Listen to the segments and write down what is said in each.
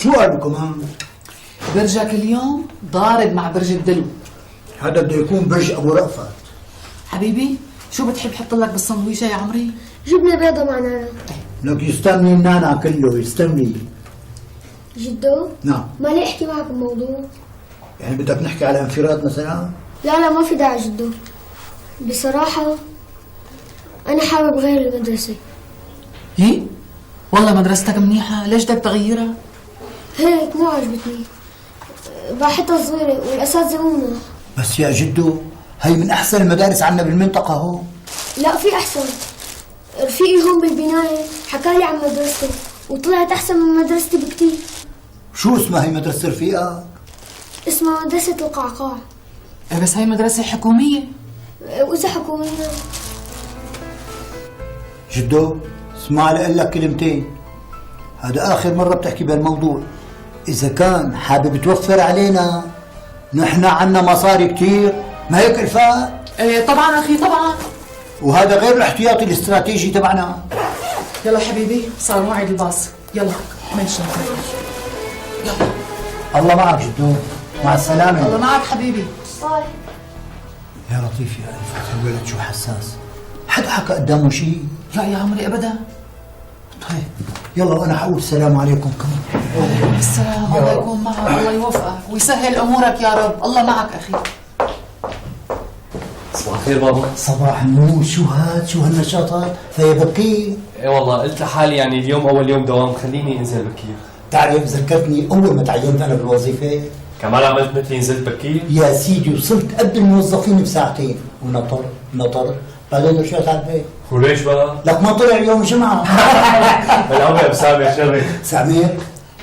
شو قالوا كمان؟ برجك اليوم ضارب مع برج الدلو. هذا بده يكون برج ابو رأفت. حبيبي شو بتحب حط لك بالسندويشة يا عمري؟ جبنة بيضة مع نانا. لك يستمني النانا كله يستمني. جدو؟ نعم. ما لي احكي معك بموضوع؟ يعني بدك نحكي على انفراد مثلا؟ لا ما في داعي جدو. بصراحة أنا حابب غير المدرسة. هي؟ والله مدرستك منيحة، ليش بدك تغيرها؟ هيك مو عجبتني، باحتها صغيرة والأساتذة مو مناح. بس يا جدو هي من احسن المدارس عندنا بالمنطقة هون. لا في أحسن. رفيقي هون بالبناية حكالي عن مدرسته وطلعت أحسن من مدرستي بكتير. شو اسمها هي مدرسة رفيقك؟ اسمها مدرسة القعقاع. إيه بس هي مدرسة حكومية. وإذا حكومية. جدو اسمع لي اقول لك كلمتين، هذا اخر مرة بتحكي بهالموضوع. اذا كان حابب توفر علينا نحن عنا مصاري كتير، ما هيك الفات؟ إيه طبعا أخي طبعا. وهذا غير الاحتياطي الاستراتيجي تبعنا. يلا حبيبي صار موعد الباص، يلا ماشي. يلا الله معك جدو، مع السلامة. الله معك حبيبي. باي. يا لطيف يا ألفت، الولد شو حساس، حدا حكى قدامه شيء؟ لا يا عمري أبدا. طيب يلا وأنا حقول السلام عليكم كمان. وعليكم السلام، الله يكون معك، الله يوفقك ويسهل أمورك يا رب، الله معك أخي. صباح الخير بابا. صباح النور، شو هالنشاطات؟ فيا بكير. ايه والله قلت لحالي يعني اليوم اول يوم دوام خليني انزل بكير. تعرف ذكرتني أول ما تعينت أنا بالوظيفة، كمان عملت مثلي نزلت بكير؟ يا سيدي وصلت قد الموظفين بساعتين، ونطر بعدين رجعت على البيت. وليش بقى؟ لك ما طلع اليوم جمعة. العمر يا سامي شري. سامر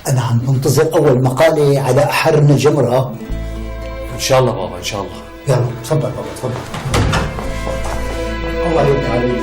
أنا عم بنتظر أول مقالة على أحر من الجمرة. ان شاء الله بابا ان شاء الله. يلا تفضل بابا تفضل. الله يرضى عليك.